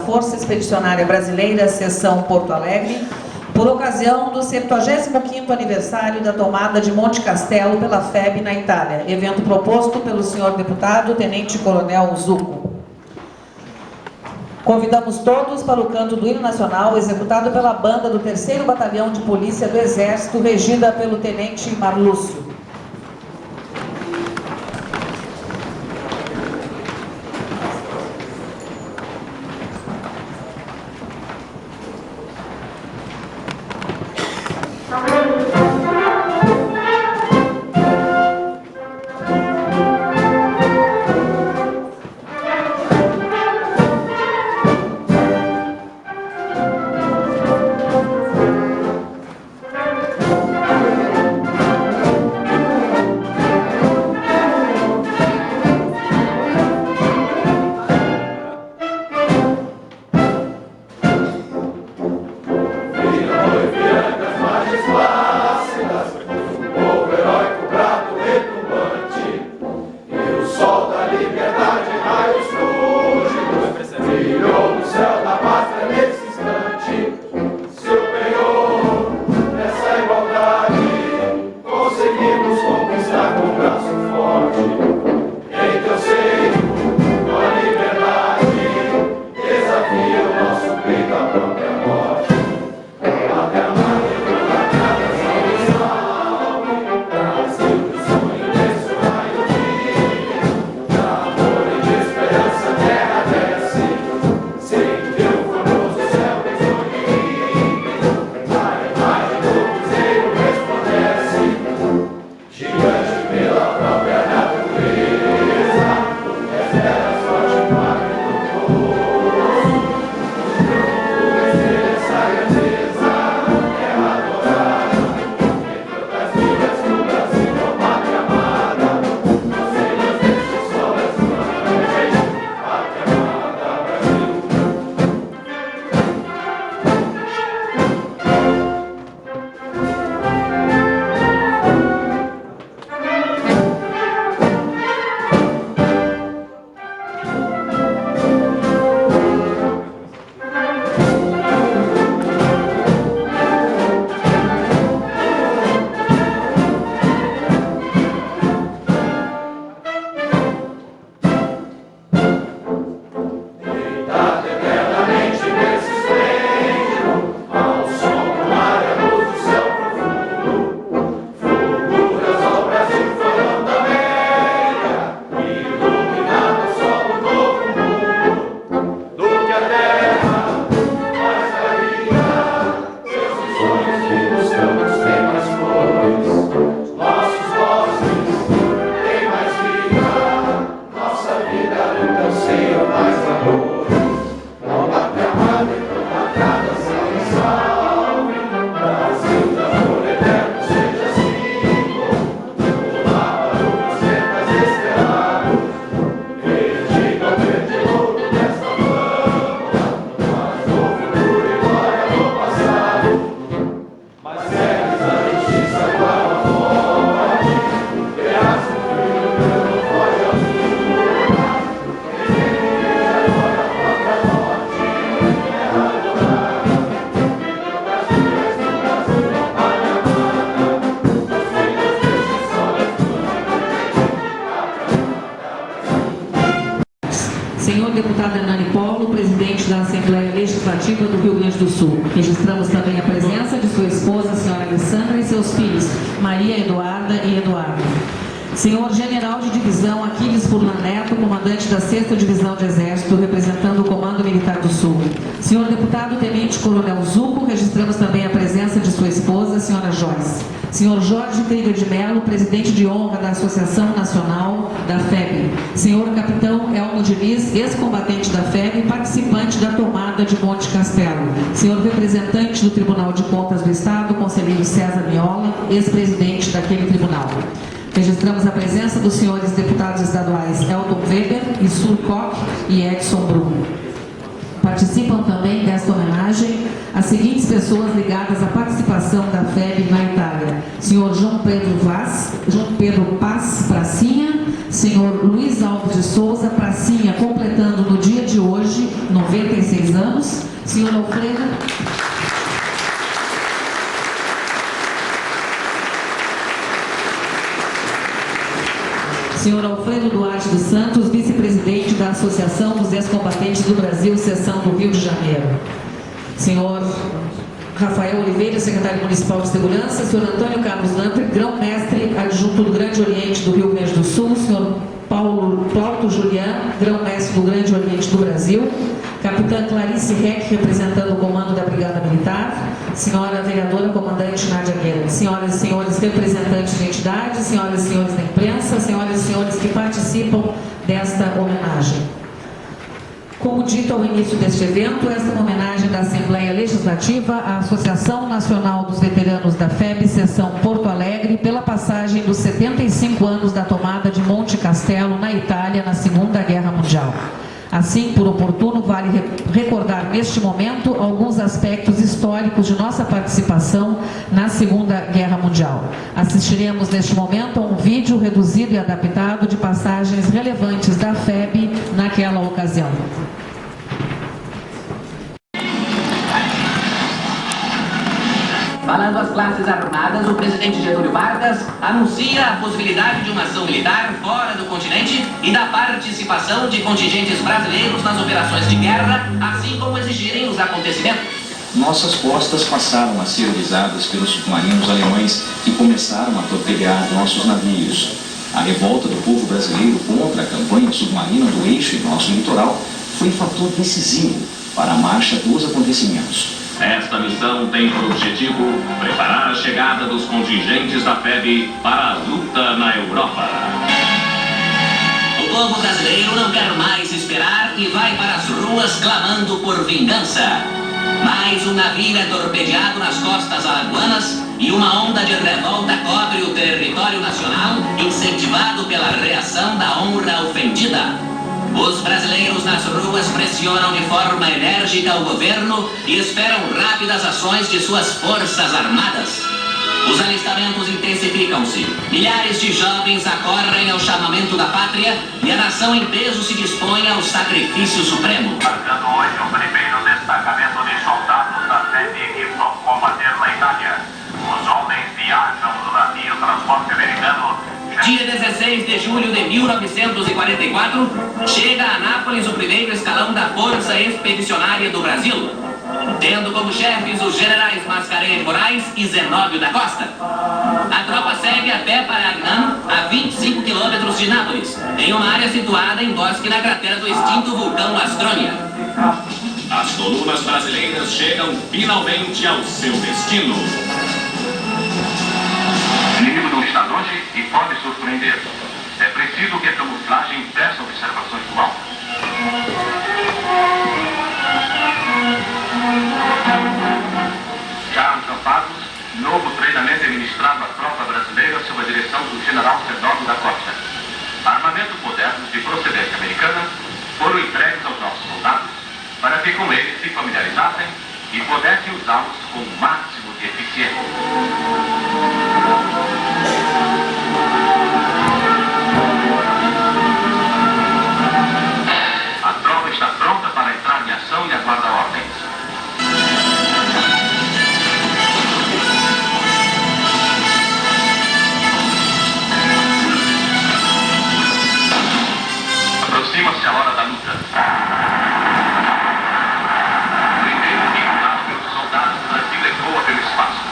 Força Expedicionária Brasileira, Seção Porto Alegre, por ocasião do 75º aniversário da tomada de Monte Castelo pela FEB na Itália, evento proposto pelo senhor deputado Tenente Coronel Zucco. Convidamos todos para o canto do hino nacional, executado pela banda do 3º Batalhão de Polícia do Exército, regida pelo Tenente Marlúcio. Senhor deputado Hernani Polo, presidente da Assembleia Legislativa do Rio Grande do Sul. Registramos também a presença de sua esposa, a senhora Alessandra, e seus filhos, Maria Eduarda e Eduardo. Senhor General de Divisão Aquiles Furlan Neto, comandante da 6ª Divisão de Exército, representando o Comando Militar do Sul. Senhor deputado Tenente Coronel Zucco, registramos também a presença de sua esposa, a senhora Joyce. Senhor Jorge Krieger de Mello, presidente de honra da Associação Nacional da FEB. Senhor Capitão Elmo Diniz, ex-combatente da FEB e participante da tomada de Monte Castelo. Senhor representante do Tribunal de Contas do Estado, conselheiro César Miola, ex-presidente daquele tribunal. Registramos a presença dos senhores deputados estaduais Elton Weber, Issur Koch e Edson Bruno. Participam também desta homenagem as seguintes pessoas ligadas à participação da FEB na Itália: senhor João Pedro Paz Pracinha, senhor Luiz Alves de Souza Pracinha, completando no dia de hoje 96 anos. anos. Senhor Alfredo. Senhor Alfredo Duarte dos Santos, vice-presidente da Associação dos Ex-Combatentes do Brasil, seção do Rio de Janeiro. Senhor Rafael Oliveira, secretário municipal de segurança. Senhor Antônio Carlos Lamper, grão-mestre adjunto do Grande Oriente do Rio Grande do Sul. Senhor Plauto Julián, grão-mestre do Grande Oriente do Brasil. Capitã Clarice Reck, representando o comando da Brigada Militar. Senhora vereadora comandante Nádia Guerra. Senhoras e senhores representantes de entidades, senhoras e senhores da imprensa, senhoras e senhores que participam desta homenagem. Como dito ao início deste evento, esta é uma homenagem da Assembleia Legislativa à Associação Nacional dos Veteranos da FEB, seção Porto Alegre, pela passagem dos 75 anos da tomada de Monte Castelo, na Itália, na Segunda Guerra Mundial. Assim, por oportuno, vale recordar neste momento alguns aspectos históricos de nossa participação na Segunda Guerra Mundial. Assistiremos neste momento a um vídeo reduzido e adaptado de passagens relevantes da FEB naquela ocasião. Falando às classes armadas, o presidente Getúlio Vargas anuncia a possibilidade de uma ação militar fora do continente e da participação de contingentes brasileiros nas operações de guerra, assim como exigirem os acontecimentos. Nossas costas passaram a ser visadas pelos submarinos alemães que começaram a torpedear nossos navios. A revolta do povo brasileiro contra a campanha submarina do eixo em nosso litoral foi fator decisivo para a marcha dos acontecimentos. Esta missão tem por objetivo preparar a chegada dos contingentes da FEB para a luta na Europa. O povo brasileiro não quer mais esperar e vai para as ruas clamando por vingança. Mais um navio é torpedeado nas costas alagoanas e uma onda de revolta cobre o território nacional, incentivado pela reação da honra ofendida. Os brasileiros nas ruas pressionam de forma enérgica o governo e esperam rápidas ações de suas forças armadas. Os alistamentos intensificam-se. Milhares de jovens acorrem ao chamamento da pátria e a nação em peso se dispõe ao sacrifício supremo. Marcando hoje o primeiro destacamento de soldados da FEB que vão combater na Itália. Os homens viajam no navio transporte americano. Dia 16 de julho de 1944, chega a Anápolis o primeiro escalão da Força Expedicionária do Brasil, tendo como chefes os generais Mascarenhas de Moraes e Zenóbio da Costa. A tropa segue a pé para Agnano, a 25 quilômetros de Nápoles, em uma área situada em bosque na cratera do extinto vulcão Astrônia. As colunas brasileiras chegam finalmente ao seu destino. O inimigo não está longe e pode surpreender. É preciso que a camuflagem peça observações do alto. Já acampados, novo treinamento é ministrado à tropa brasileira sob a direção do general Zenóbio da Costa. Armamentos modernos de procedência americana foram entregues aos nossos soldados para que com eles se familiarizassem e pudessem usá-los com o máximo de eficiência. A tropa está pronta para entrar em ação e aguarda ordens. Aproxima-se a hora da luta. Primeiro guiado pelos soldados, o Brasil ecoa pelo espaço.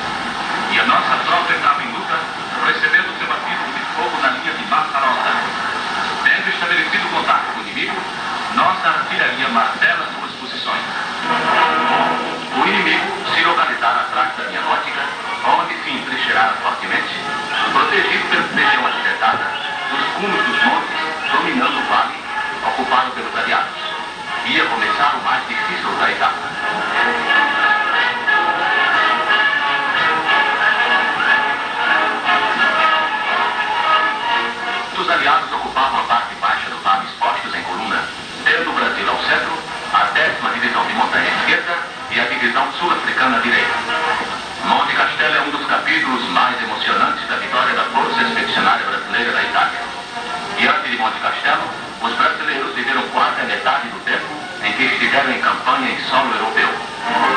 E a nossa tropa estava em luta, recebendo seu batismo de fogo na linha de Massarosa. Tendo estabelecido contato com o inimigo, nossa artilharia martela suas posições. O inimigo se localizara atrás da linha gótica, onde se entrincheirara fortemente, protegido pela região arquitetada, dos cumes dos montes, dominando o vale, ocupado pelos aliados. Ia começar o mais difícil da etapa. Os aliados ocupavam a parte baixa do vale, expostos em coluna, tendo o Brasil ao centro, a 10ª Divisão de Montanha à esquerda e a Divisão Sul-Africana à direita. Monte Castelo é um dos capítulos mais emocionantes da vitória da Força Expedicionária Brasileira na Itália. Diante de Monte Castelo, os brasileiros viveram quase a metade do tempo em que estiveram estiveram em campanha em solo europeu.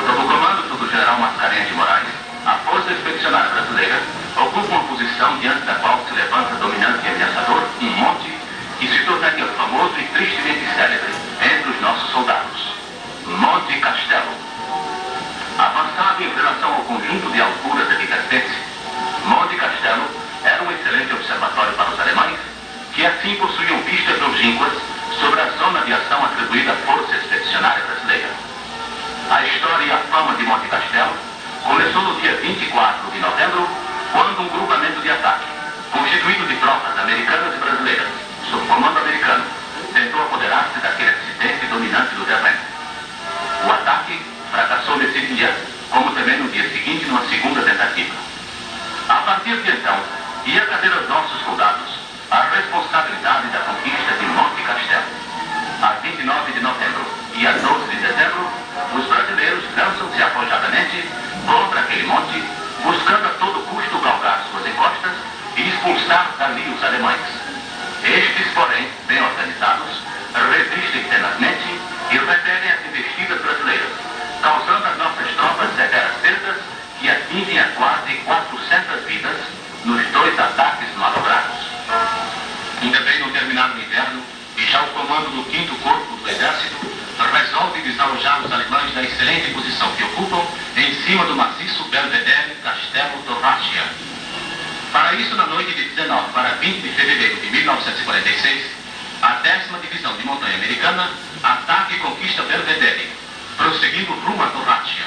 Sob o comando do general Mascarenhas de Moraes, a Força Expedicionária Brasileira ocupa uma posição diante da qual se levanta dominante e ameaçador um monte que se tornaria famoso e tristemente célebre entre os nossos soldados. Monte Castelo. Avançado em relação ao conjunto de alturas aqui pertence, Monte Castelo era um excelente observatório para os alemães, que assim possuíam vistas longínquas sobre a zona de ação atribuída à Força Expedicionária Brasileira. A história e a fama de Monte Castelo começou no dia 24 de novembro, quando um grupamento de ataque, constituído de tropas americanas e brasileiras, sob comando americano, tentou apoderar-se daquele acidente dominante do terreno. O ataque fracassou nesse dia, como também no dia seguinte numa segunda tentativa. A partir de então, ia caber aos nossos soldados a responsabilidade da conquista de Monte Castelo. A 29 de novembro e a 12 de dezembro, os brasileiros lançam-se arrojadamente contra aquele monte, buscando a todo custo galgar suas encostas e expulsar dali os alemães. Estes, porém, bem organizados, resistem tenazmente e repelem as investidas brasileiras, causando às nossas tropas severas perdas que atingem a quase 400 vidas nos 2 ataques malogrados. Ainda bem no terminado inverno, e já o comando do 5º Corpo do Exército resolve desalojar os alemães da excelente posição que ocupam em cima do maciço Belvedere Castelo Torratia. Para isso, na noite de 19 para 20 de fevereiro de 1946, a 10ª Divisão de Montanha Americana ataca e conquista Belvedere, prosseguindo rumo a Torratia.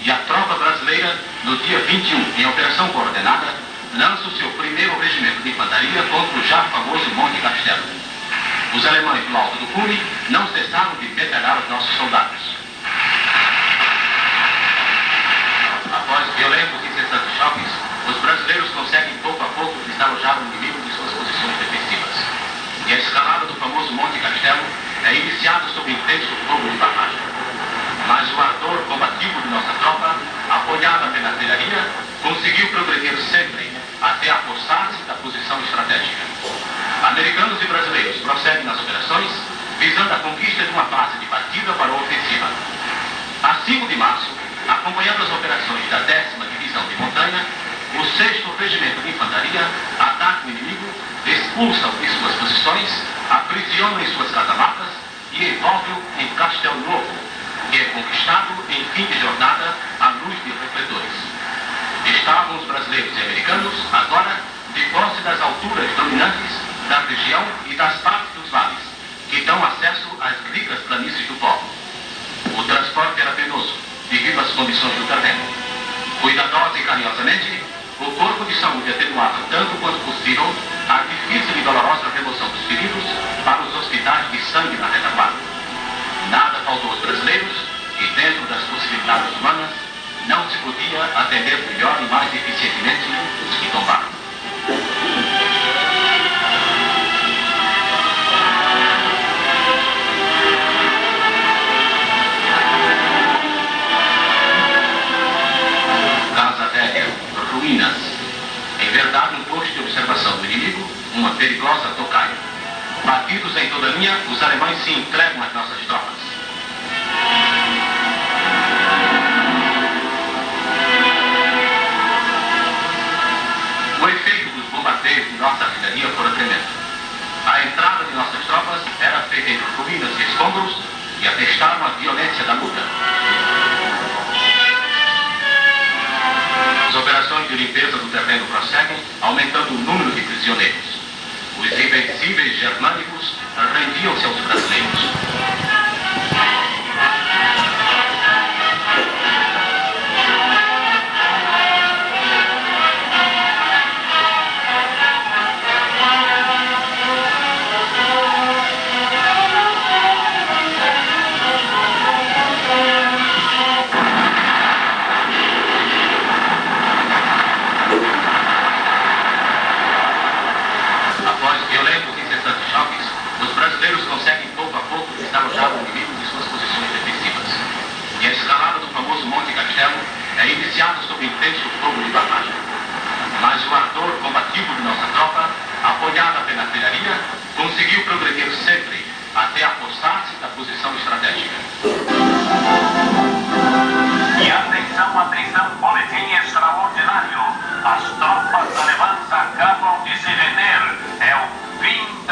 E a tropa brasileira, no dia 21, em operação coordenada, lança o seu 1º Regimento de Infantaria contra o já famoso Monte Castelo. Os alemães do alto do cume não cessaram de metralhar os nossos soldados. Após violentos e incessantes choques, os brasileiros conseguem pouco a pouco desalojar o inimigo de suas posições defensivas. E a escalada do famoso Monte Castelo é iniciada sob intenso fogo de barragem. Mas o ardor combativo de nossa tropa, apoiada pela artilharia, conseguiu progredir sempre até apossar-se da posição estratégica. Americanos e brasileiros prosseguem nas operações, visando a conquista de uma base de partida para a ofensiva. A 5 de março, acompanhando as operações da 10ª Divisão de Montanha, o 6º Regimento de Infantaria ataca o inimigo, expulsa-o de suas posições, aprisiona em suas casamatas e envolve-o em Castelo Novo, que é conquistado em fim de jornada à luz de refletores. Estavam os brasileiros e americanos, agora, de posse das alturas dominantes da região e das partes dos vales, que dão acesso às ricas planícies do polo. O transporte era penoso, devido às condições do terreno. Cuidadosa e carinhosamente, o Corpo de Saúde atenuava tanto quanto possível a difícil e dolorosa remoção dos feridos para os hospitais de sangue na retaguarda. Nada faltou aos brasileiros e, dentro das possibilidades humanas, não se podia atender melhor e mais eficientemente os que tombaram. Casa Velha, ruínas. Em verdade, um posto de observação do inimigo, uma perigosa tocaia. Batidos em toda a linha, os alemães se entregam às nossas tropas. O efeito dos bombardeios de nossa artilharia fora tremendo. A entrada de nossas tropas era feita entre ruínas e escombros e atestaram a violência da luta. As operações de limpeza do terreno prosseguem, aumentando o número de prisioneiros. Os invencíveis germânicos rendiam-se aos brasileiros. Após violentos e incessantes choques, os brasileiros conseguem pouco a pouco desalojar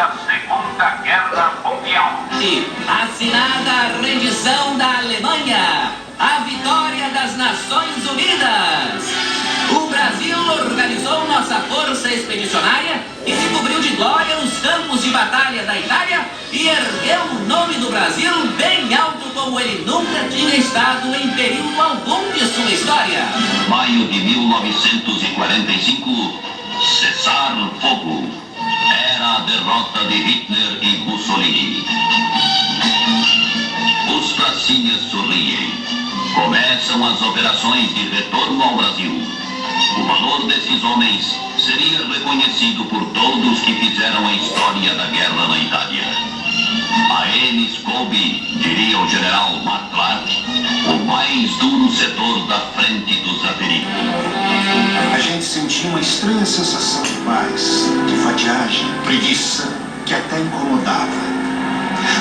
da Segunda Guerra Mundial. E assinada a rendição da Alemanha, a vitória das Nações Unidas. O Brasil organizou nossa força expedicionária e se cobriu de glória nos campos de batalha da Itália e ergueu o nome do Brasil bem alto como ele nunca tinha estado em período algum de sua história. Maio de 1945, cessar fogo. Era a derrota de Hitler e Mussolini. Os pracinhas sorriem. Começam as operações de retorno ao Brasil. O valor desses homens seria reconhecido por todos que fizeram a história da guerra na Itália. A eles coube, diria o general Martlack, o mais duro setor da frente dos Apeninos. A gente sentia uma estranha sensação de paz, de vadiagem, preguiça, que até incomodava.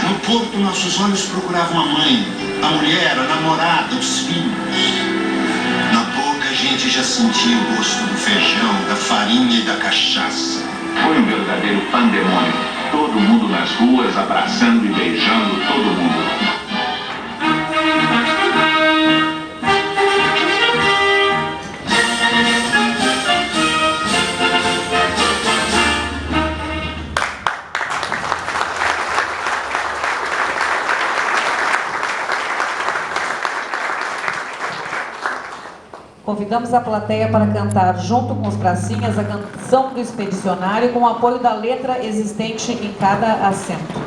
No porto, nossos olhos procuravam a mãe, a mulher, a namorada, os filhos. Na boca, a gente já sentia o gosto do feijão, da farinha e da cachaça. Foi um verdadeiro pandemônio. Todo mundo nas ruas, abraçando e beijando todo mundo. Convidamos a plateia para cantar junto com os pracinhas a canção do expedicionário com o apoio da letra existente em cada assento.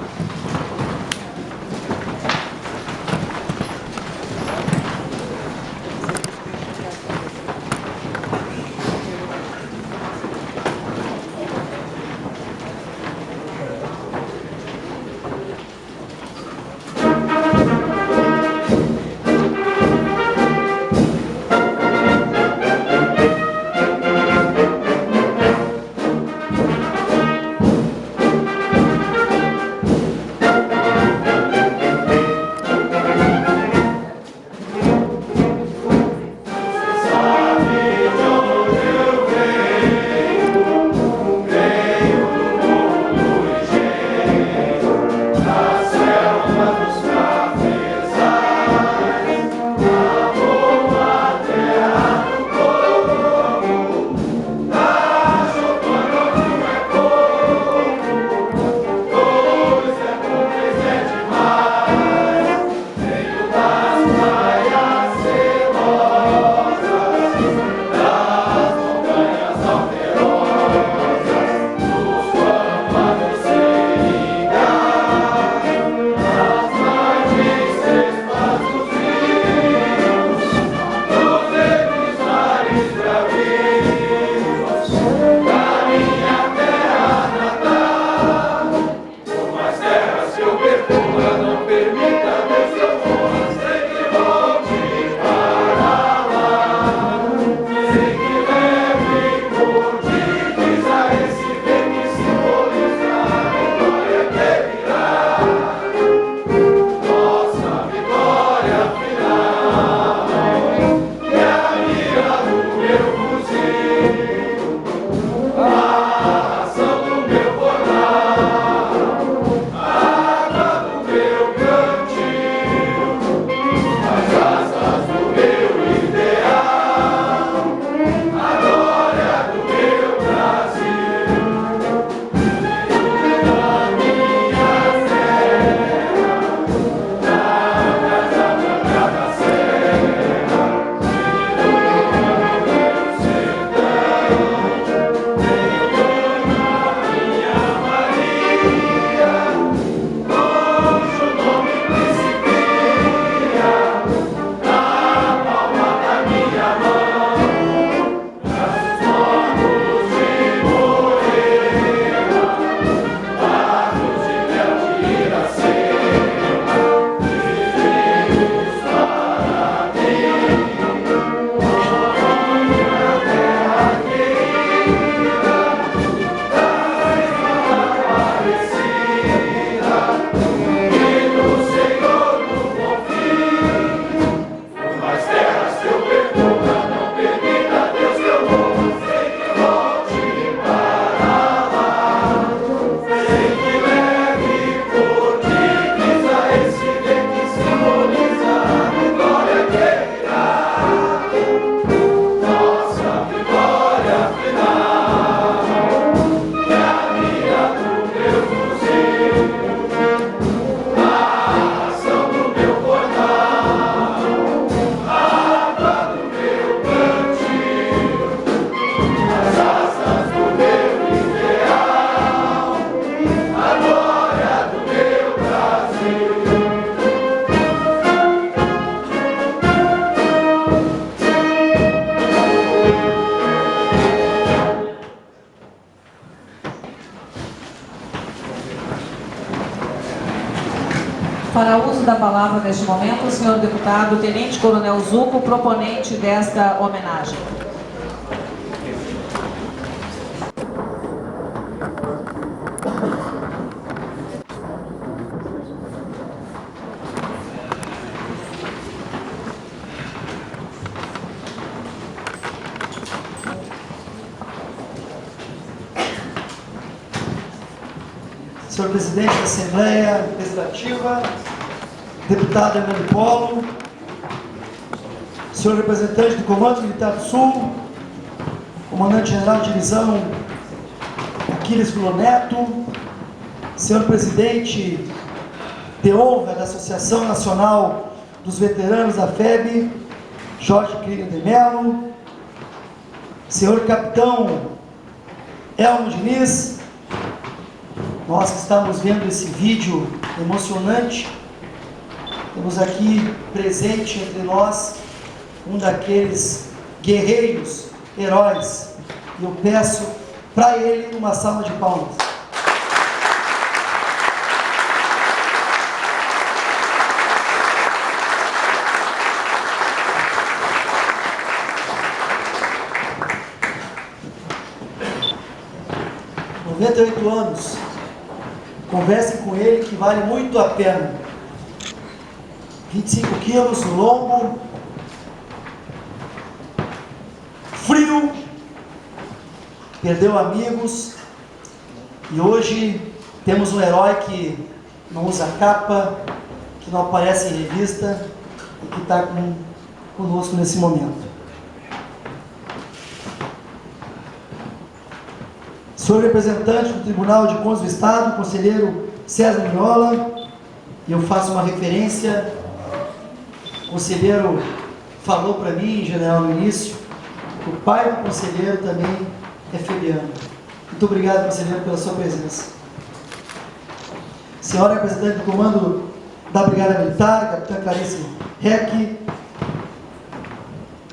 Para uso da palavra neste momento, o senhor deputado Tenente Coronel Zuco, proponente desta homenagem. Senhor presidente da Assembleia Legislativa, deputado Hernani Polo, senhor representante do Comando Militar do Sul, comandante-geral de divisão Aquiles Filho Neto, senhor presidente de honra da Associação Nacional dos Veteranos da FEB, Jorge Crilho de Mello, senhor capitão Elmo Diniz, nós que estamos vendo esse vídeo emocionante, temos aqui presente entre nós um daqueles guerreiros, heróis, e eu peço para ele uma salva de palmas. Com 98 anos, conversem com ele que vale muito a pena. 25 quilos no lombo, frio, perdeu amigos, e hoje temos um herói que não usa capa, que não aparece em revista e que está conosco nesse momento. Senhor representante do Tribunal de Contas do Estado, conselheiro César Miola, eu faço uma referência. O conselheiro falou para mim, general, no início, que o pai do conselheiro também é febiano. Muito obrigado, conselheiro, pela sua presença. Senhora representante do comando da Brigada Militar, capitã Clarice Reck,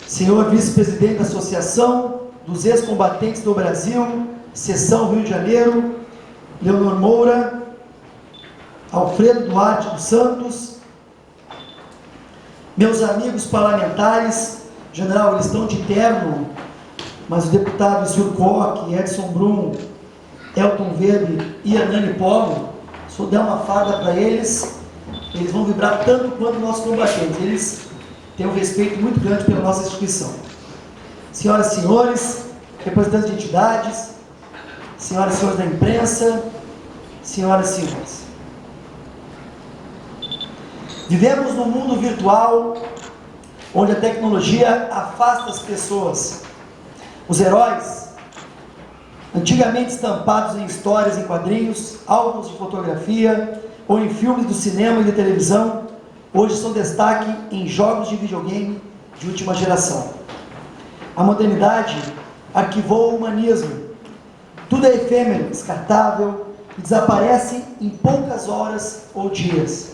senhor vice-presidente da Associação dos Ex-Combatentes do Brasil, Seção Rio de Janeiro, Leonor Moura, Alfredo Duarte dos Santos, meus amigos parlamentares, general, eles estão de terno, mas o deputado Surcoque, Edson Brum, Elton Weber e Hernani Polo, se eu der uma farda para eles, eles vão vibrar tanto quanto nossos combatentes. Eles têm um respeito muito grande pela nossa instituição. Senhoras e senhores, representantes de entidades, senhoras e senhores da imprensa, senhoras e senhores. Vivemos num mundo virtual, onde a tecnologia afasta as pessoas. Os heróis, antigamente estampados em histórias em quadrinhos, álbuns de fotografia, ou em filmes do cinema e de televisão, hoje são destaque em jogos de videogame de última geração. A modernidade arquivou o humanismo. Tudo é efêmero, descartável e desaparece em poucas horas ou dias.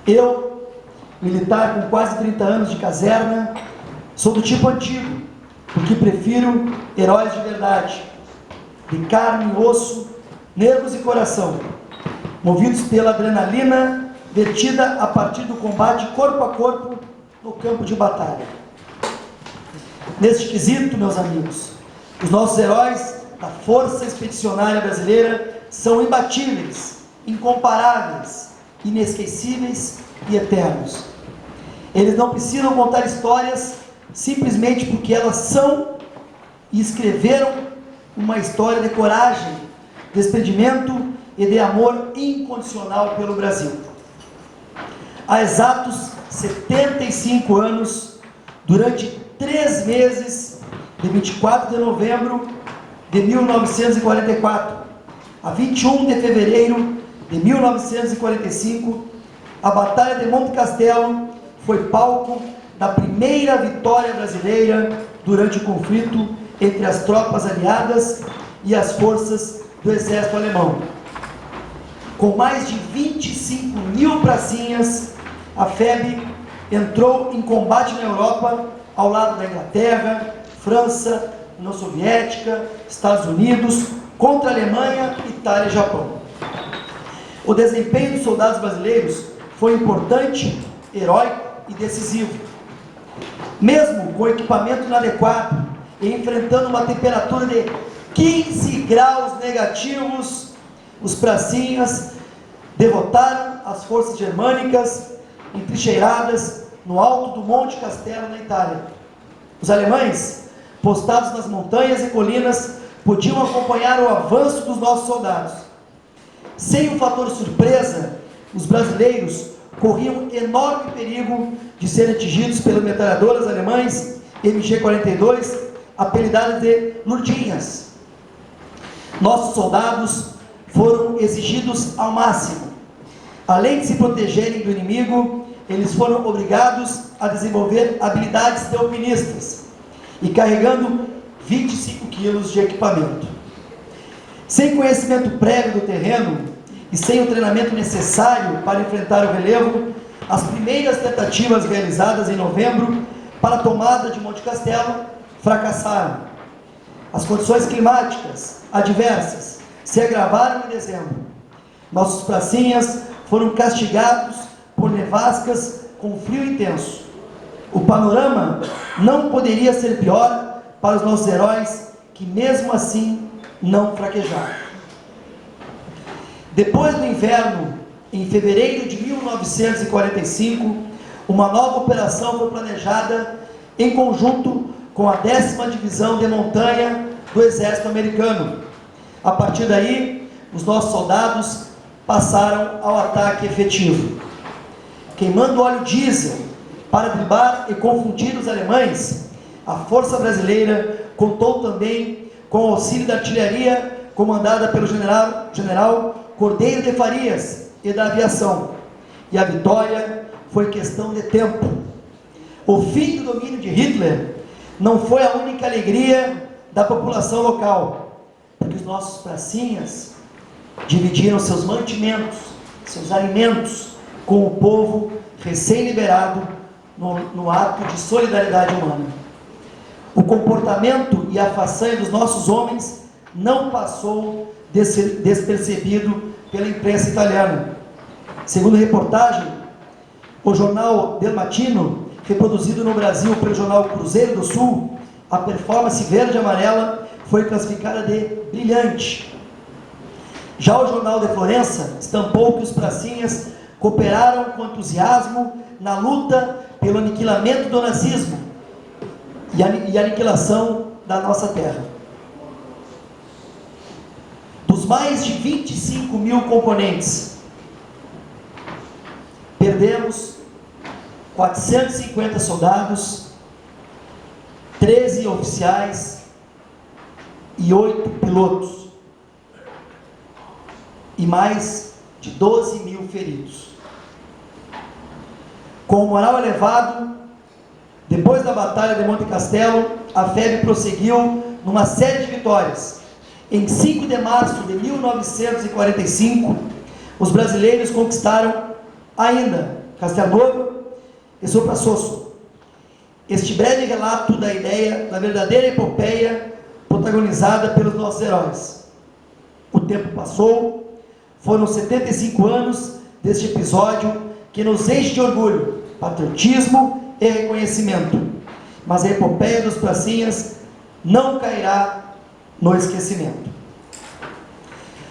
Eu, militar com quase 30 anos de caserna, sou do tipo antigo, porque prefiro heróis de verdade, de carne, osso, nervos e coração, movidos pela adrenalina vertida a partir do combate corpo a corpo no campo de batalha. Neste quesito, meus amigos, os nossos heróis da Força Expedicionária Brasileira são imbatíveis, incomparáveis, inesquecíveis e eternos. Eles não precisam contar histórias simplesmente porque elas são e escreveram uma história de coragem, desprendimento e de amor incondicional pelo Brasil. Há exatos 75 anos, durante 3 meses, de 24 de novembro de 1944 a 21 de fevereiro de 1945, a Batalha de Monte Castelo foi palco da primeira vitória brasileira durante o conflito entre as tropas aliadas e as forças do exército alemão. Com mais de 25 mil pracinhas, a FEB entrou em combate na Europa ao lado da Inglaterra, França, União Soviética, Estados Unidos, contra a Alemanha, Itália e Japão. O desempenho dos soldados brasileiros foi importante, heróico e decisivo. Mesmo com equipamento inadequado e enfrentando uma temperatura de 15 graus negativos, os pracinhas derrotaram as forças germânicas entrincheiradas no alto do Monte Castelo, na Itália. Os alemães, postados nas montanhas e colinas, podiam acompanhar o avanço dos nossos soldados. Sem o fator surpresa, os brasileiros corriam enorme perigo de serem atingidos pelas metralhadoras alemães MG-42, apelidadas de Lurdinhas. Nossos soldados foram exigidos ao máximo. Além de se protegerem do inimigo, eles foram obrigados a desenvolver habilidades de alpinistas e carregando 25 quilos de equipamento. Sem conhecimento prévio do terreno e sem o treinamento necessário para enfrentar o relevo, as primeiras tentativas realizadas em novembro para a tomada de Monte Castelo fracassaram. As condições climáticas adversas se agravaram em dezembro. Nossos pracinhas foram castigados por nevascas com frio intenso. O panorama não poderia ser pior para os nossos heróis, que mesmo assim não fraquejaram. Depois do inverno, em fevereiro de 1945, uma nova operação foi planejada em conjunto com a 10ª Divisão de Montanha do Exército Americano. A partir daí, os nossos soldados passaram ao ataque efetivo. Queimando óleo diesel para driblar e confundir os alemães, a força brasileira contou também com o auxílio da artilharia comandada pelo general Cordeiro de Farias e da aviação. E a vitória foi questão de tempo. O fim do domínio de Hitler não foi a única alegria da população local, porque os nossos pracinhas dividiram seus mantimentos, seus alimentos com o povo recém-liberado no ato de solidariedade humana. O comportamento e a façanha dos nossos homens não passou despercebido pela imprensa italiana. Segundo reportagem, o jornal Del Mattino, reproduzido no Brasil pelo jornal Cruzeiro do Sul, a performance verde e amarela foi classificada de brilhante. Já o jornal de Florença estampou que os pracinhas cooperaram com entusiasmo na luta pelo aniquilamento do nazismo e a aniquilação da nossa terra. Dos mais de 25 mil componentes, perdemos 450 soldados, 13 oficiais e 8 pilotos, e mais de 12 mil feridos. Com o moral elevado, depois da Batalha de Monte Castelo, a FEB prosseguiu numa série de vitórias. Em 5 de março de 1945, os brasileiros conquistaram ainda Castelnuovo e Soprasosso. Este breve relato da ideia da verdadeira epopeia protagonizada pelos nossos heróis. O tempo passou, foram 75 anos deste episódio que nos enche de orgulho, patriotismo e reconhecimento. Mas a epopeia dos pracinhas não cairá no esquecimento.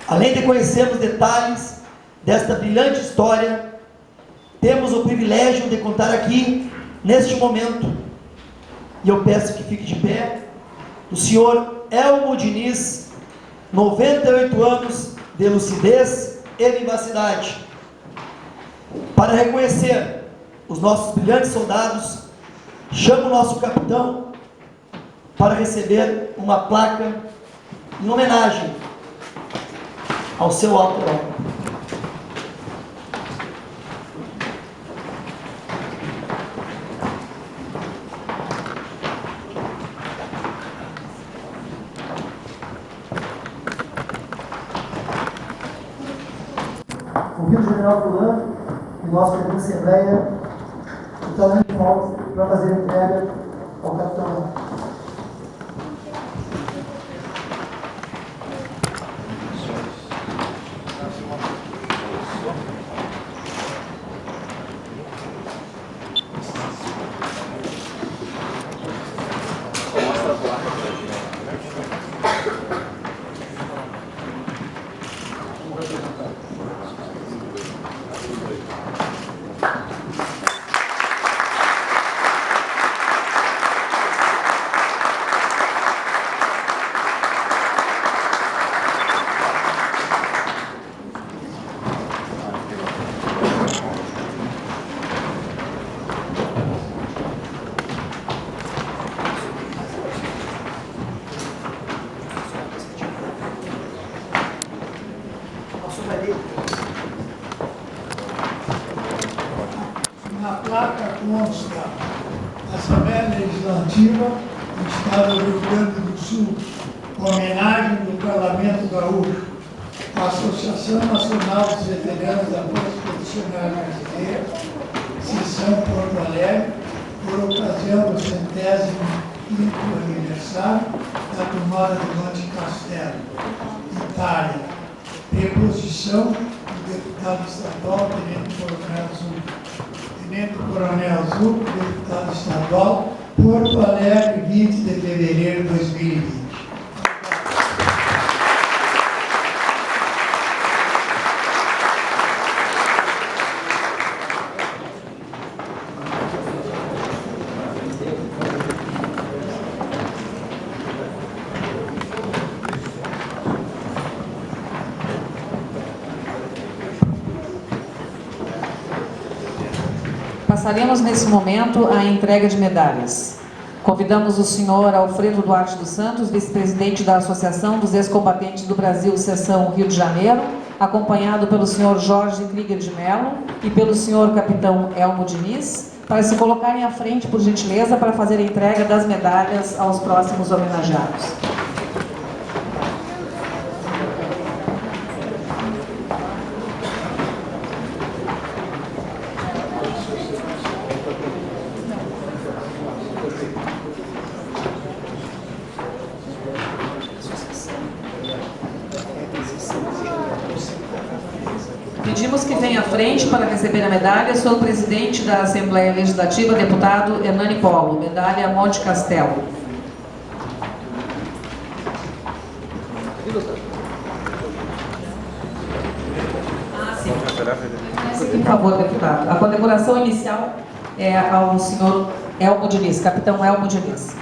Além de conhecermos detalhes desta brilhante história, temos o privilégio de contar aqui, neste momento, e eu peço que fique de pé, o senhor Elmo Diniz, 98 anos de lucidez e vivacidade. Para reconhecer os nossos brilhantes soldados, chamo o nosso capitão para receber uma placa em homenagem ao seu alto herói. Convido o general Fulan e nosso presidente da Assembleia, o talento de Paulo, para fazer a entrega ao capitão. placa consta: Assembleia Legislativa do Estado do Rio Grande do Sul, homenagem do Parlamento Gaúcho, a Associação Nacional dos Veteranos da Força Expedicionária Brasileira, Seção Porto Alegre, por ocasião do 105º aniversário da tomada de Monte Castelo, Itália. Preposição do deputado estadual, Tenente Coronel Zucco, deputado estadual, Porto Alegre, 20 de fevereiro de 2020. Passaremos nesse momento a entrega de medalhas. Convidamos o senhor Alfredo Duarte dos Santos, vice-presidente da Associação dos Ex-Combatentes do Brasil, Seção Rio de Janeiro, acompanhado pelo senhor Jorge Krieger de Mello e pelo senhor capitão Elmo Diniz, para se colocarem à frente, por gentileza, para fazer a entrega das medalhas aos próximos homenageados. Pedimos que venha à frente para receber a medalha o senhor presidente da Assembleia Legislativa, deputado Hernani Polo, medalha Monte Castelo. Por favor, deputado. A condecoração inicial é ao senhor Elmo Diniz, capitão Elmo Diniz.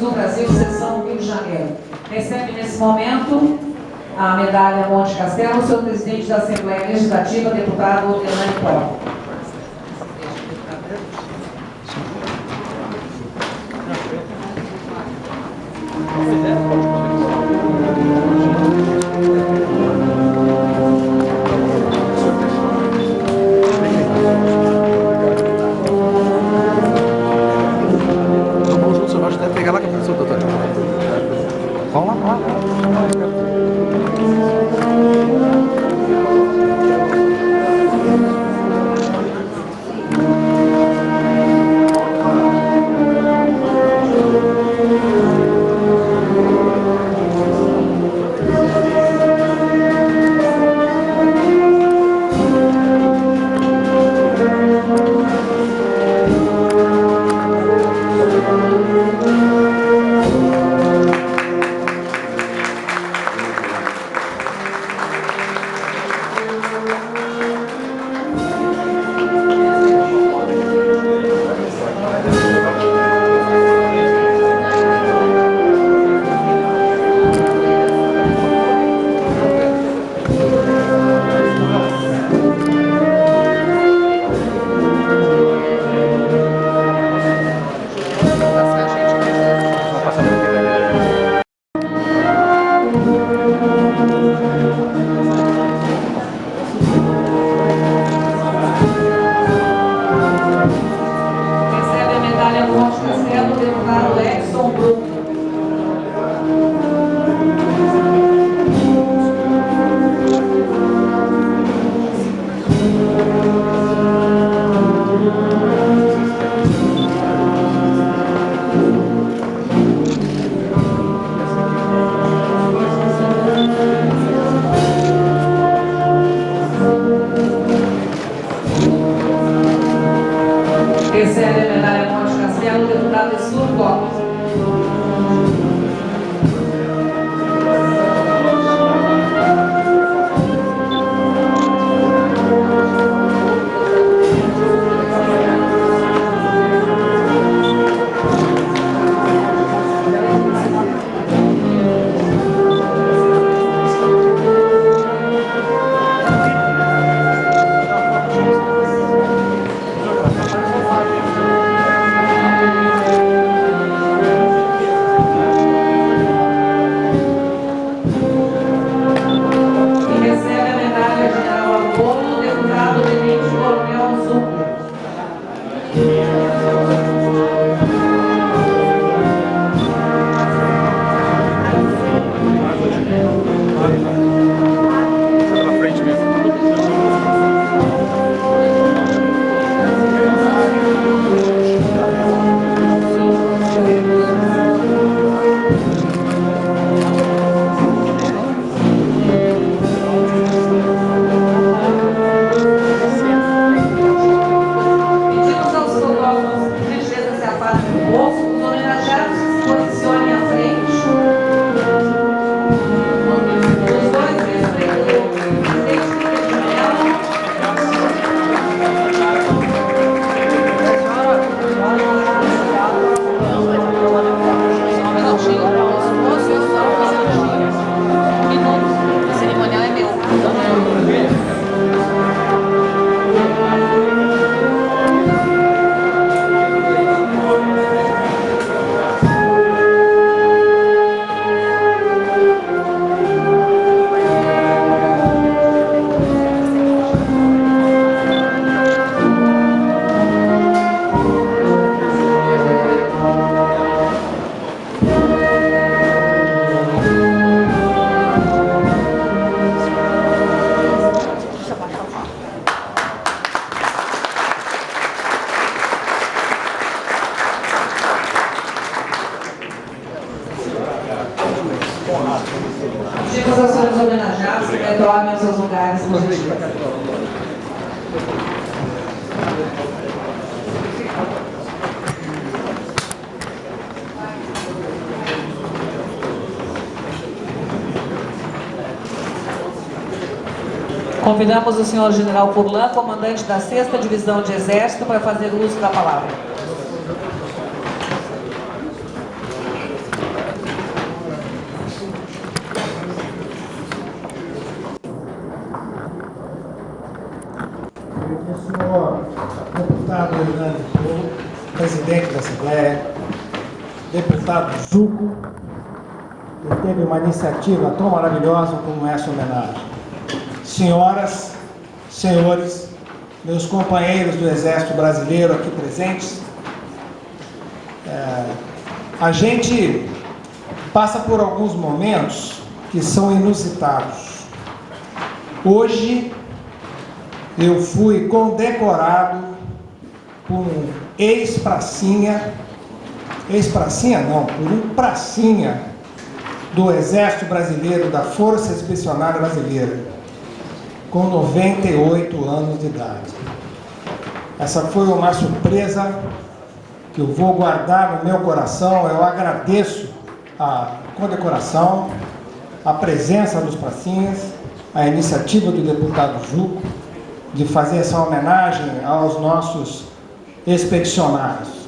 do Brasil, Seção Rio de Janeiro. Recebe nesse momento a medalha Monte Castelo, o senhor presidente da Assembleia Legislativa, deputado Hernani Polo. homenagear o deputado Essur Gomes. Pedimos aos senhores homenageados que retornem aos seus lugares, por gentileza. Convidamos o senhor General Furlan, comandante da 6ª Divisão de Exército, para fazer uso da palavra. Senhor deputado Hernando Couto, presidente da Assembleia, deputado Zuco, que teve uma iniciativa tão maravilhosa como essa homenagem. Senhoras, senhores, meus companheiros do Exército Brasileiro aqui presentes, a gente passa por alguns momentos que são inusitados. Hoje eu fui condecorado por um ex-pracinha não, por um pracinha do Exército Brasileiro, da Força Expedicionária Brasileira, com 98 anos de idade. Essa foi uma surpresa que eu vou guardar no meu coração. Eu agradeço a condecoração, a presença dos pracinhas, a iniciativa do deputado Zuco de fazer essa homenagem aos nossos expedicionários.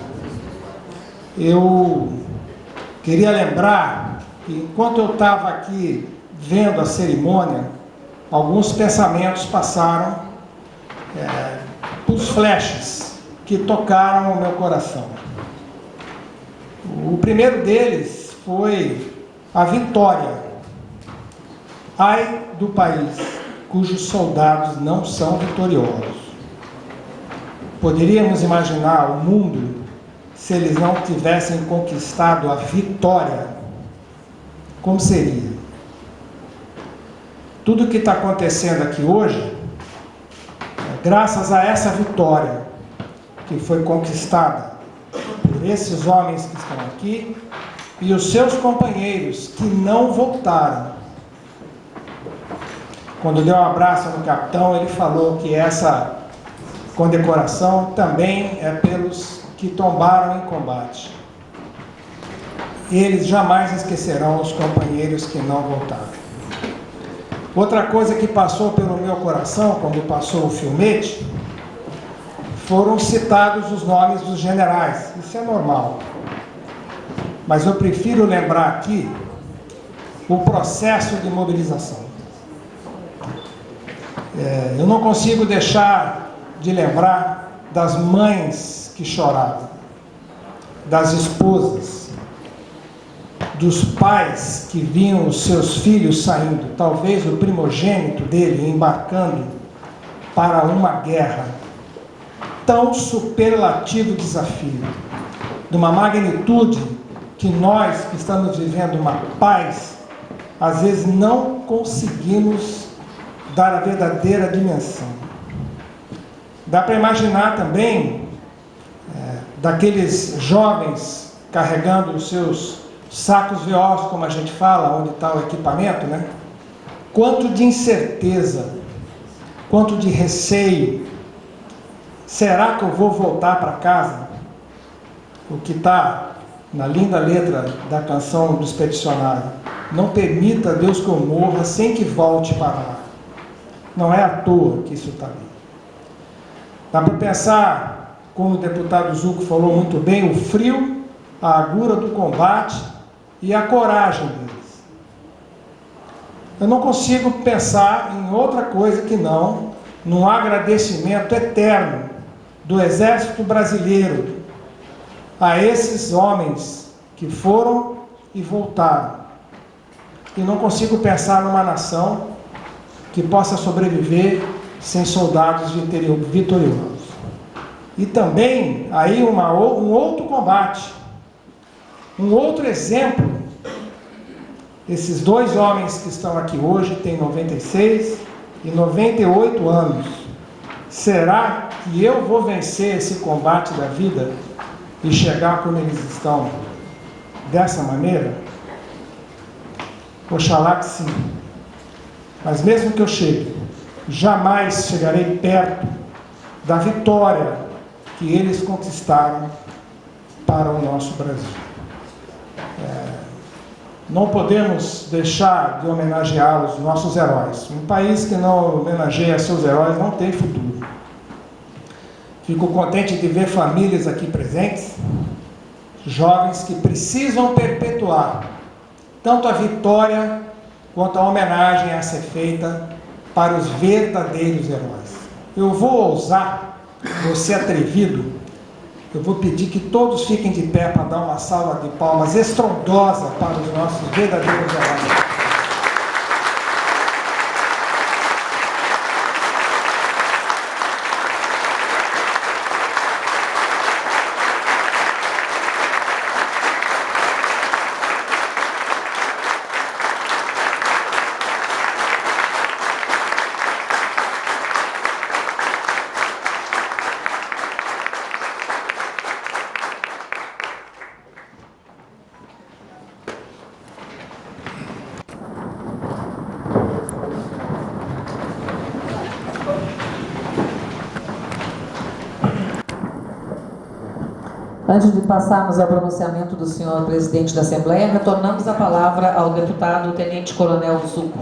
Eu queria lembrar que, enquanto eu estava aqui vendo a cerimônia, alguns pensamentos passaram os flashes que tocaram o meu coração. O primeiro deles foi a vitória. Ai do país cujos soldados não são vitoriosos. Poderíamos imaginar o mundo se eles não tivessem conquistado a vitória? Como seria? Tudo que está acontecendo aqui hoje é graças a essa vitória que foi conquistada por esses homens que estão aqui e os seus companheiros que não voltaram. Quando deu um abraço no capitão, ele falou que essa condecoração também é pelos que tombaram em combate. Eles jamais esquecerão os companheiros que não voltaram. Outra coisa que passou pelo meu coração, quando passou o filmete, foram citados os nomes dos generais. Isso é normal. Mas eu prefiro lembrar aqui o processo de mobilização. Eu não consigo deixar de lembrar das mães que choravam, das esposas, dos pais que viam os seus filhos saindo, talvez o primogênito dele embarcando para uma guerra. Tão superlativo desafio, de uma magnitude que nós que estamos vivendo uma paz, às vezes não conseguimos dar a verdadeira dimensão. Dá para imaginar também daqueles jovens carregando os seus sacos veosos, como a gente fala, onde está o equipamento, né? Quanto de incerteza, quanto de receio. Será que eu vou voltar para casa? O que está na linda letra da canção do Expedicionário. Não permita, Deus, que eu morra sem que volte para lá. Não é à toa que isso está ali. Dá para pensar, como o deputado Zucco falou muito bem, o frio, a agura do combate e a coragem deles. Eu não consigo pensar em outra coisa que não num agradecimento eterno do Exército Brasileiro a esses homens que foram e voltaram. E não consigo pensar numa nação que possa sobreviver sem soldados vitoriosos. E também, aí um outro combate, um outro exemplo. Esses dois homens que estão aqui hoje têm 96 e 98 anos. Será que eu vou vencer esse combate da vida e chegar como eles estão dessa maneira? Oxalá que sim. Mas mesmo que eu chegue, jamais chegarei perto da vitória que eles conquistaram para o nosso Brasil. Não podemos deixar de homenageá-los, nossos heróis. Um país que não homenageia seus heróis não tem futuro. Fico contente de ver famílias aqui presentes, jovens que precisam perpetuar tanto a vitória quanto a homenagem a ser feita para os verdadeiros heróis. Eu vou ousar, vou ser atrevido, eu vou pedir que todos fiquem de pé para dar uma salva de palmas estrondosa para os nossos verdadeiros heróis. Antes de passarmos ao pronunciamento do senhor presidente da Assembleia, retornamos a palavra ao deputado Tenente Coronel Zucco.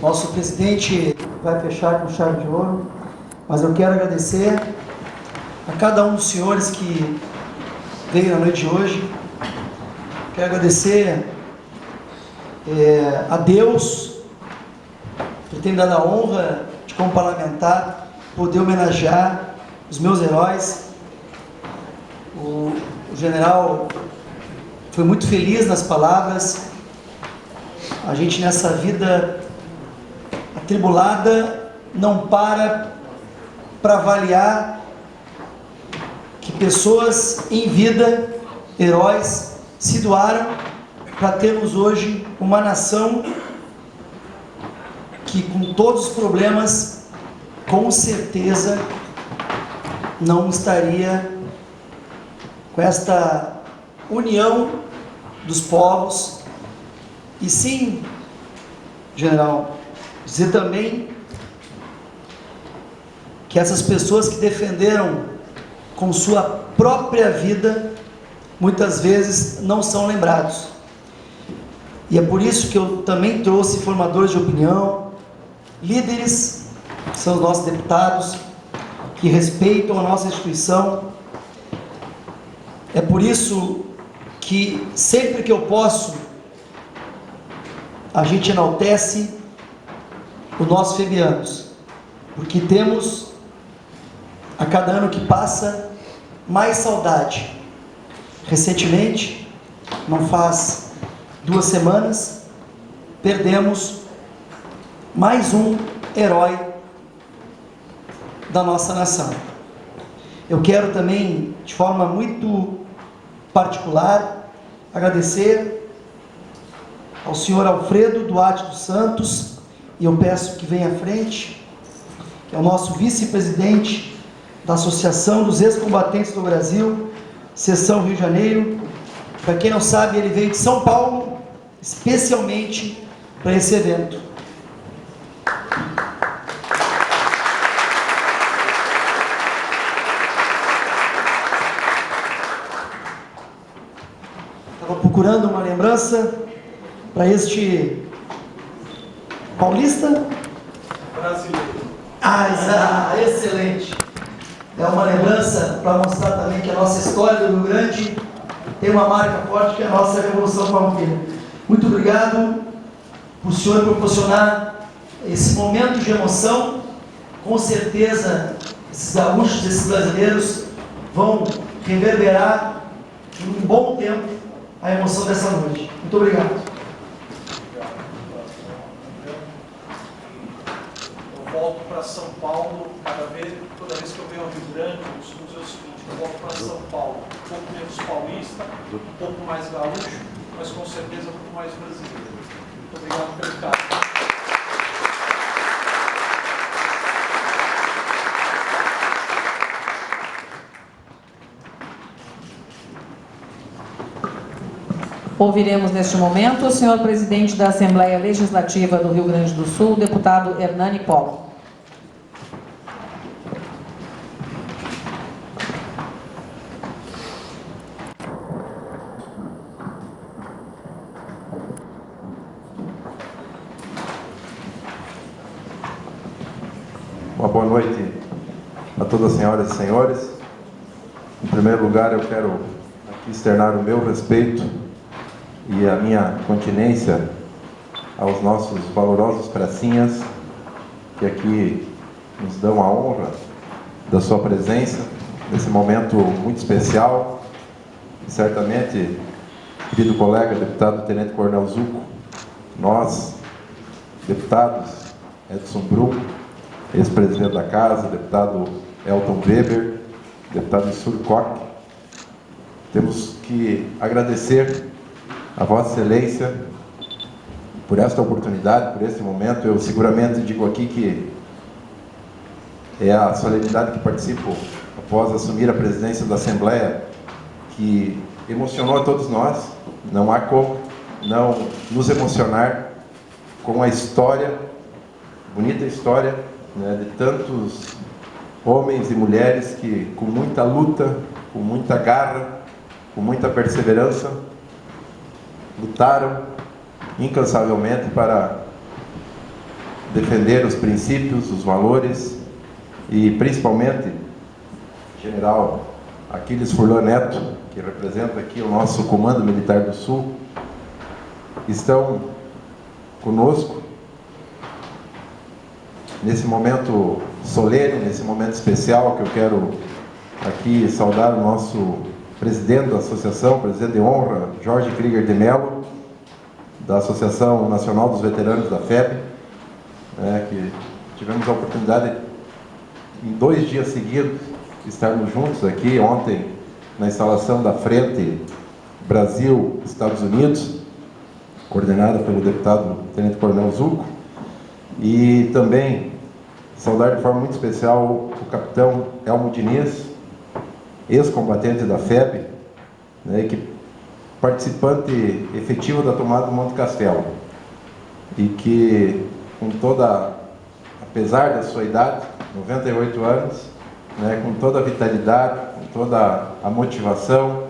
Nosso presidente vai fechar com chave de ouro, mas eu quero agradecer a cada um dos senhores que veio na noite de hoje. Quero agradecer a Deus por ter me dado a honra de, como parlamentar, poder homenagear os meus heróis. O general foi muito feliz nas palavras. A gente nessa vida atribulada não para avaliar que pessoas em vida, heróis, se doaram para termos hoje uma nação que, com todos os problemas, com certeza não estaria com esta união dos povos. E sim, general, dizer também que essas pessoas que defenderam com sua própria vida, muitas vezes não são lembrados. E é por isso que eu também trouxe formadores de opinião, líderes, que são os nossos deputados, que respeitam a nossa instituição. É por isso que sempre que eu posso, a gente enaltece os nossos febianos, porque temos, a cada ano que passa, mais saudade. Recentemente, não faz 2 semanas, perdemos mais um herói da nossa nação. Eu quero também, de forma muito particular, agradecer ao senhor Alfredo Duarte dos Santos, e eu peço que venha à frente, que é o nosso vice-presidente da Associação dos Ex-Combatentes do Brasil, Seção Rio de Janeiro. Para quem não sabe, ele veio de São Paulo, especialmente para esse evento. Estava procurando uma lembrança para este paulista? Brasileiro. Excelente. É uma lembrança para mostrar também que a nossa história do Rio Grande tem uma marca forte, que é a nossa Revolução Farroupilha. Muito obrigado por o senhor proporcionar esse momento de emoção. Com certeza, esses gaúchos, esses brasileiros vão reverberar em um bom tempo a emoção dessa noite. Muito obrigado. Eu volto para São Paulo, toda vez que eu venho ao Rio Grande, eu costumo dizer o seguinte: eu volto para São Paulo, um pouco menos paulista, um pouco mais gaúcho, mas com certeza um pouco mais brasileiro. Muito obrigado pelo carinho. Ouviremos neste momento o senhor presidente da Assembleia Legislativa do Rio Grande do Sul, deputado Hernani Polo. Uma boa noite a todas as senhoras e senhores. Em primeiro lugar, eu quero aqui externar o meu respeito e a minha continência aos nossos valorosos pracinhas, que aqui nos dão a honra da sua presença nesse momento muito especial. E certamente, querido colega deputado Tenente Coronel Zuco, nós, deputados Edson Brum, ex-presidente da Casa, deputado Elton Weber, deputado Issur Koch, temos que agradecer a Vossa Excelência por esta oportunidade, por esse momento. Eu seguramente digo aqui que é a solenidade que participo após assumir a presidência da Assembleia que emocionou a todos nós. Não há como não nos emocionar com a história, bonita história, né, de tantos homens e mulheres que, com muita luta, com muita garra, com muita perseverança, lutaram incansavelmente para defender os princípios, os valores e, principalmente, General Aquiles Furlan Neto, que representa aqui o nosso Comando Militar do Sul, estão conosco nesse momento solene, nesse momento especial, que eu quero aqui saudar o nosso presidente da associação, presidente de honra, Jorge Krieger de Mello, da Associação Nacional dos Veteranos da FEB, que tivemos a oportunidade, em 2 dias seguidos, de estarmos juntos aqui, ontem, na instalação da Frente Brasil-Estados Unidos, coordenada pelo deputado Tenente Coronel Zuco, e também saudar de forma muito especial o capitão Elmo Diniz, ex-combatente da FEB, que participante efetivo da tomada do Monte Castelo, e que, apesar da sua idade, 98 anos, né, com toda a vitalidade, com toda a motivação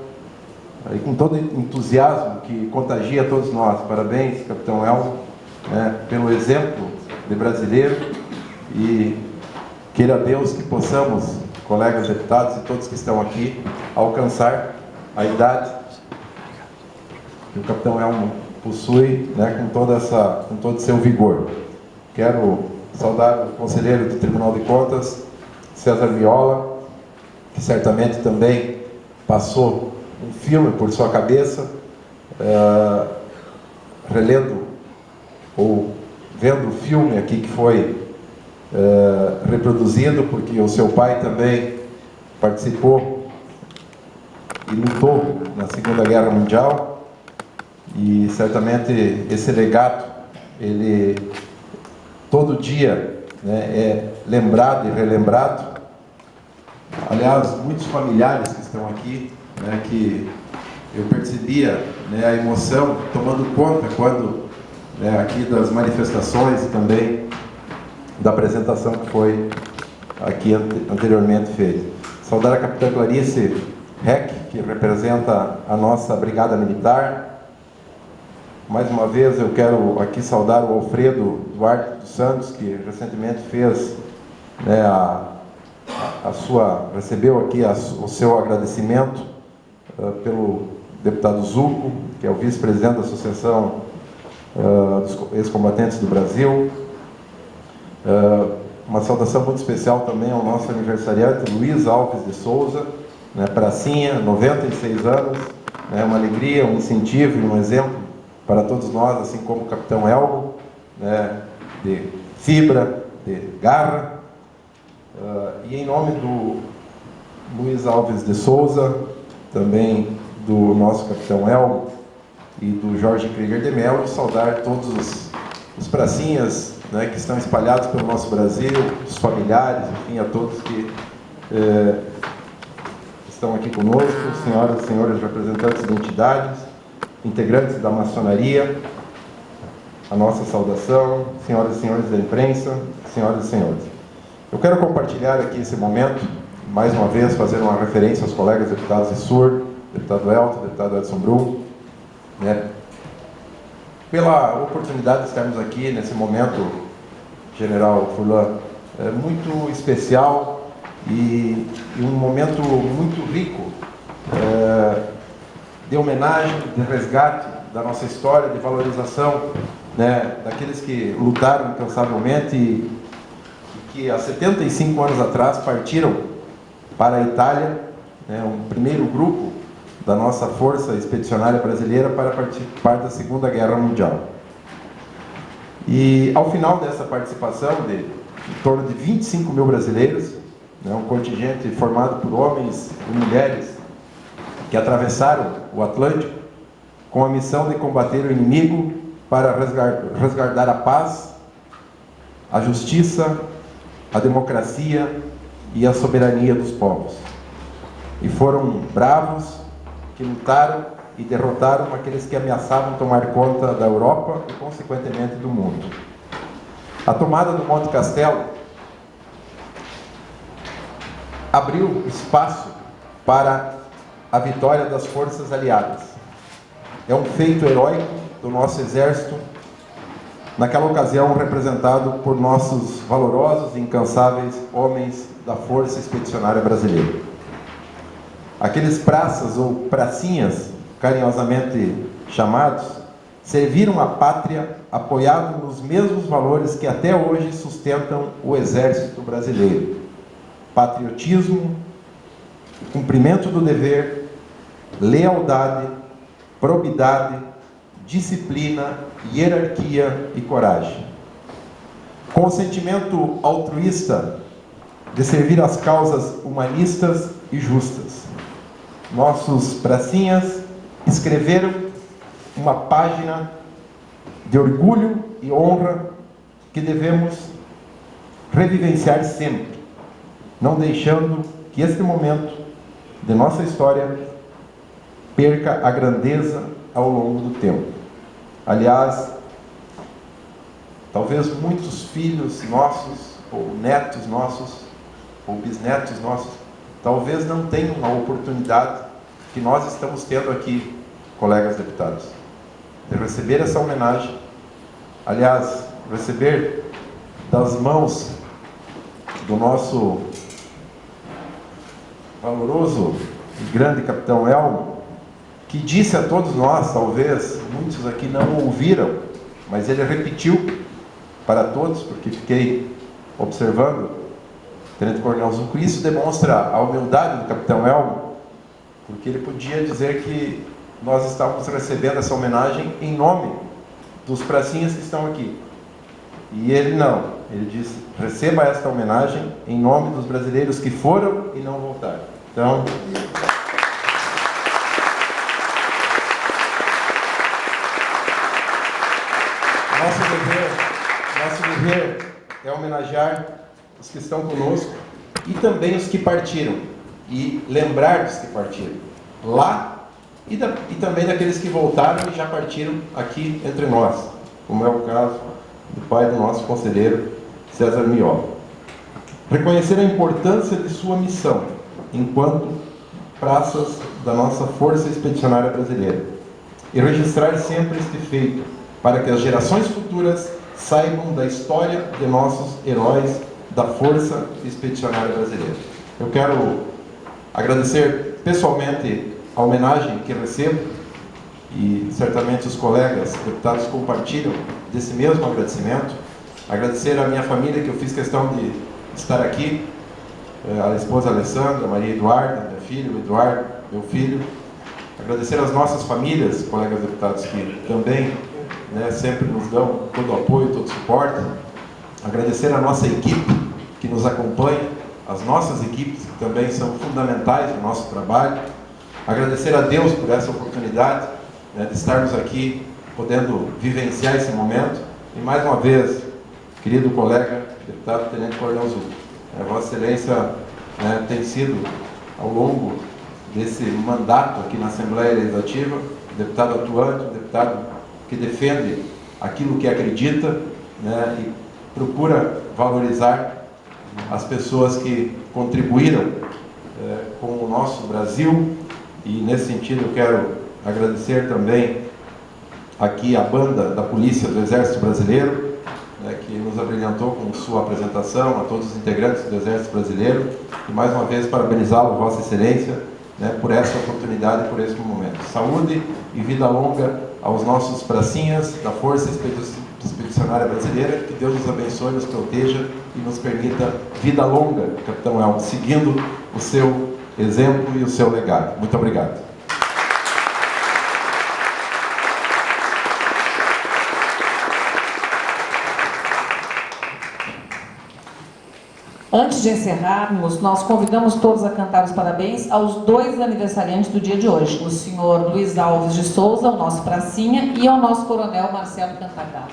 e com todo o entusiasmo que contagia todos nós. Parabéns, capitão Elmo, né, pelo exemplo de brasileiro, e queira Deus que possamos, colegas deputados e todos que estão aqui, alcançar a idade que o capitão Elmo possui, né, com todo o seu vigor. Quero saudar o conselheiro do Tribunal de Contas, César Viola, que certamente também passou um filme por sua cabeça, relendo ou vendo o filme aqui que foi reproduzido, porque o seu pai também participou e lutou na Segunda Guerra Mundial, e certamente esse legado, ele todo dia, né, é lembrado e relembrado. Aliás, muitos familiares que estão aqui, né, que eu percebia, né, a emoção tomando conta quando, né, aqui das manifestações e também da apresentação que foi aqui anteriormente feita. Saudar a capitã Clarice Heck, que representa a nossa Brigada Militar. Mais uma vez eu quero aqui saudar o Alfredo Duarte dos Santos, que recentemente fez, né, recebeu aqui o seu agradecimento pelo deputado Zucco, que é o vice-presidente da Associação dos Ex-Combatentes do Brasil. Uma saudação muito especial também ao nosso aniversariante Luiz Alves de Souza, né, pracinha, 96 anos, né, uma alegria, um incentivo e um exemplo para todos nós, assim como o capitão Elmo, né, de fibra, de garra. E em nome do Luiz Alves de Souza, também do nosso capitão Elmo e do Jorge Krieger de Mello, saudar todos os pracinhas, né, que estão espalhados pelo nosso Brasil, os familiares, enfim, a todos que estão aqui conosco, senhoras e senhores representantes de entidades, integrantes da maçonaria, a nossa saudação, senhoras e senhores da imprensa, senhoras e senhores. Eu quero compartilhar aqui esse momento, mais uma vez, fazer uma referência aos colegas deputados de SUR, deputado Elton, deputado Edson Brum, né, pela oportunidade de estarmos aqui nesse momento, General Furlan, muito especial e um momento muito rico de homenagem, de resgate da nossa história, de valorização, né, daqueles que lutaram incansavelmente e que há 75 anos atrás partiram para a Itália, né, um primeiro grupo da nossa Força Expedicionária Brasileira para participar da Segunda Guerra Mundial. E ao final dessa participação, em torno de 25 mil brasileiros, né, um contingente formado por homens e mulheres que atravessaram o Atlântico com a missão de combater o inimigo para resguardar a paz, a justiça, a democracia e a soberania dos povos. E foram bravos que lutaram e derrotaram aqueles que ameaçavam tomar conta da Europa e, consequentemente, do mundo. A tomada do Monte Castelo abriu espaço para a vitória das forças aliadas. É um feito heróico do nosso exército, naquela ocasião representado por nossos valorosos e incansáveis homens da Força Expedicionária Brasileira. Aqueles praças ou pracinhas, carinhosamente chamados, serviram a pátria apoiado nos mesmos valores que até hoje sustentam o Exército Brasileiro: patriotismo, cumprimento do dever, lealdade, probidade, disciplina, hierarquia e coragem. Com o sentimento altruísta de servir às causas humanistas e justas, nossos pracinhas escreveram uma página de orgulho e honra que devemos revivenciar sempre, não deixando que este momento de nossa história perca a grandeza ao longo do tempo. Aliás, talvez muitos filhos nossos ou netos nossos, ou bisnetos nossos, talvez não tenham a oportunidade que nós estamos tendo aqui, colegas deputados, de receber essa homenagem. Aliás, receber das mãos do nosso valoroso e grande capitão Elmo, que disse a todos nós, talvez muitos aqui não ouviram, mas ele repetiu para todos, porque fiquei observando o Tenente Coronel Zucco. Isso demonstra a humildade do capitão Elmo, porque ele podia dizer que nós estávamos recebendo essa homenagem em nome dos pracinhas que estão aqui. E ele não, ele disse: receba esta homenagem em nome dos brasileiros que foram e não voltaram. Então, nosso dever é homenagear os que estão conosco e também os que partiram, e lembrar dos que partiram lá, e também daqueles que voltaram e já partiram aqui entre nós, como é o caso do pai do nosso conselheiro César Miola. Reconhecer a importância de sua missão enquanto praças da nossa Força Expedicionária Brasileira e registrar sempre este feito para que as gerações futuras saibam da história de nossos heróis da Força Expedicionária Brasileira. Eu quero agradecer pessoalmente a homenagem que recebo, e certamente os colegas deputados compartilham desse mesmo agradecimento. Agradecer à minha família, que eu fiz questão de estar aqui, a esposa Alessandra, Maria Eduarda, minha filha, o Eduardo, meu filho. Agradecer às nossas famílias, colegas deputados, que também sempre nos dão todo o apoio, todo o suporte. Agradecer à nossa equipe que nos acompanha, as nossas equipes que também são fundamentais no nosso trabalho. Agradecer a Deus por essa oportunidade de estarmos aqui, podendo vivenciar esse momento. E mais uma vez, querido colega, deputado Tenente Coronel Zucco, Vossa Excelência tem sido, ao longo desse mandato aqui na Assembleia Legislativa, deputado atuante, deputado que defende aquilo que acredita, e procura valorizar as pessoas que contribuíram com o nosso Brasil. E nesse sentido eu quero agradecer também aqui a banda da Polícia do Exército Brasileiro, que nos abrilhantou com sua apresentação, a todos os integrantes do Exército Brasileiro, e mais uma vez parabenizá-lo, Vossa Excelência, por essa oportunidade e por esse momento. Saúde e vida longa aos nossos pracinhas da Força Expedicionária Brasileira. Que Deus nos abençoe, nos proteja e nos permita vida longa, capitão Elmo, seguindo o seu exemplo e o seu legado. Muito obrigado. Antes de encerrarmos, nós convidamos todos a cantar os parabéns aos 2 aniversariantes do dia de hoje, o senhor Luiz Alves de Souza, o nosso pracinha, e ao nosso coronel Marcelo Cantagato.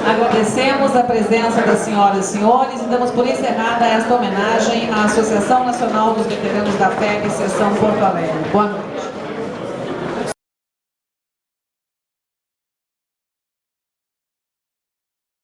Agradecemos a presença das senhoras e senhores e damos por encerrada esta homenagem à Associação Nacional dos Veteranos da FEB, Seção Porto Alegre. Boa noite.